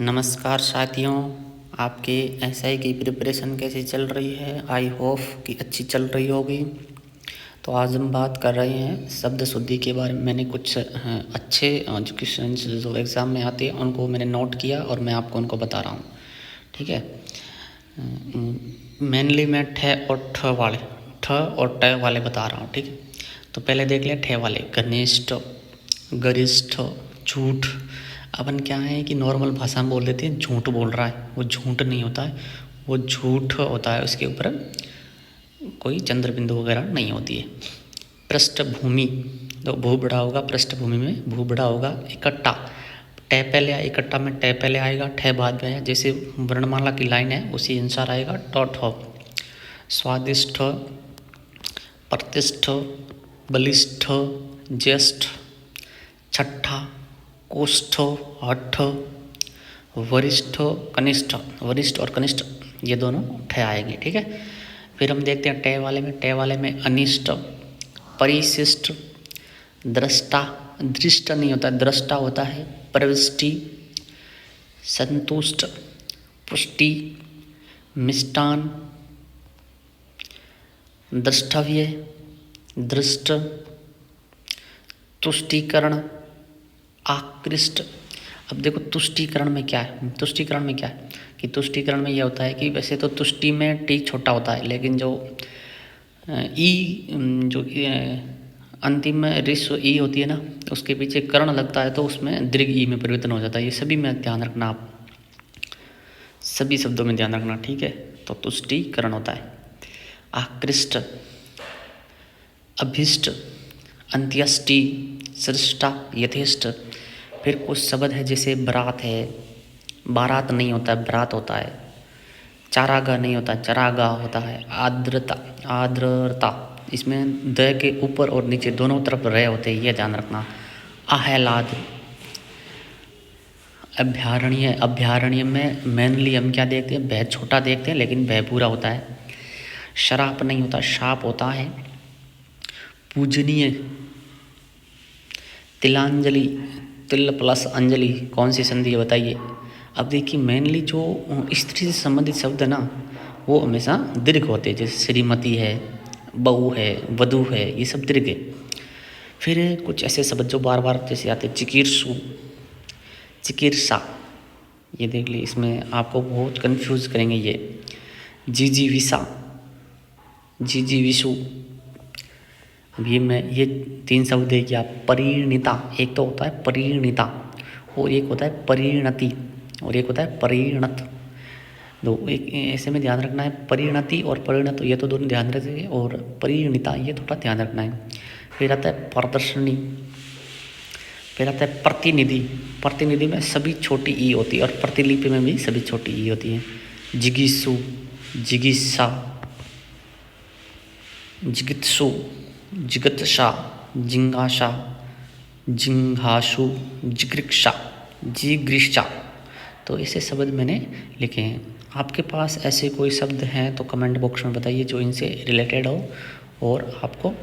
नमस्कार साथियों, आपके एसआई की प्रिपरेशन कैसी चल रही है। आई होप कि अच्छी चल रही होगी। तो आज हम बात कर रहे हैं शब्द शुद्धि के बारे में। मैंने कुछ अच्छे जो क्वेश्चन जो एग्ज़ाम में आते हैं उनको मैंने नोट किया और मैं आपको उनको बता रहा हूँ। ठीक है। मेनली मैं ठ और ठ वाले बता रहा हूँ। ठीक है। तो पहले देख लें ठ वाले। घनिष्ठ, गरिष्ठ, झूठ। अपन क्या है कि नॉर्मल भाषा में बोल देते हैं झूठ बोल रहा है, वो झूठ नहीं होता है, वो झूठ होता है। उसके ऊपर कोई चंद्र बिंदु वगैरह नहीं होती है। पृष्ठभूमि, तो भू बड़ा होगा, पृष्ठभूमि में भू बड़ा होगा। इकट्ठा, ट पहले आया, इकट्ठा में ट पहले आएगा, ठ बाद में आया। जैसे वर्णमाला की लाइन है उसी अनुसार आएगा ट ठ। स्वादिष्ठ, प्रतिष्ठ, बलिष्ठ, ज्येष्ठ, छठा, कोष्ठ, हठ, वरिष्ठ, कनिष्ठ। वरिष्ठ और कनिष्ठ ये दोनों ठ आएंगे। ठीक है। फिर हम देखते हैं ट वाले में। ट वाले में अनिष्ट, परिशिष्ट, दृष्टा, दृष्ट नहीं होता, दृष्टा होता है। प्रविष्टि, संतुष्ट, पुष्टि, मिष्टान, द्रष्टव्य, दृष्ट, तुष्टीकरण, आकृष्ट। अब देखो तुष्टीकरण में क्या है। तुष्टीकरण में क्या है कि तुष्टीकरण में यह होता है कि वैसे तो तुष्टि में टी छोटा होता है, लेकिन जो जो अंतिम में ऋस्व ई होती है ना, उसके पीछे कर्ण लगता है तो उसमें दीर्घ ई में परिवर्तन हो जाता है। ये सभी में ध्यान रखना, आप सभी शब्दों में ध्यान रखना। ठीक है। तो तुष्टीकरण होता है। आकृष्ट, अभिष्ट, अंत्येष्टि, सृष्टा, यथेष्ट। फिर कुछ शब्द है जैसे बरात है, बारात नहीं होता है, बरात होता है। चारागा नहीं होता, चरागा होता है। आर्द्रता, आर्द्रता, इसमें द के ऊपर और नीचे दोनों तरफ रह होते हैं, यह ध्यान रखना। आह्लाद, अभ्यारण्य। अभ्यारण्य में मेनली हम क्या देखते हैं, भय छोटा देखते हैं लेकिन भय पूरा होता है। शराप नहीं होता, शाप होता है। पूजनीय, तिलांजलि, तिल प्लस अंजलि कौन सी संधि है बताइए। अब देखिए मेनली जो स्त्री से संबंधित शब्द है ना, वो हमेशा दीर्घ होते हैं। जैसे श्रीमती है, बहू है, वधू है, ये सब दीर्घ है। फिर कुछ ऐसे शब्द जो बार बार जैसे आते हैं, चिकीर्षु, चिकित्सा, ये देख लीजिए, इसमें आपको बहुत कंफ्यूज करेंगे ये। जीजी विसा, जीजी विशु। अब ये 3 शब्द है क्या। परिणीता, एक तो होता है परिणीता और एक होता है परिणति और एक होता है परिणत। दो एक ऐसे में ध्यान रखना है, परिणति और परिणत ये तो दोनों ध्यान रखिए, और परिणीता ये थोड़ा ध्यान रखना है। फिर आता है प्रदर्शनी, फिर आता है प्रतिनिधि। प्रतिनिधि में सभी छोटी ई होती है और प्रतिलिपि में भी सभी छोटी ई होती है। जिगीषु, जिगीषा, जिगित्सु, जिगत्सा, जिंगाशा, जिंघासु, जिगृक्षा, जिगृक्षा। तो ऐसे शब्द मैंने लिखे हैं। आपके पास ऐसे कोई शब्द हैं तो कमेंट बॉक्स में बताइए जो इनसे रिलेटेड हो और आपको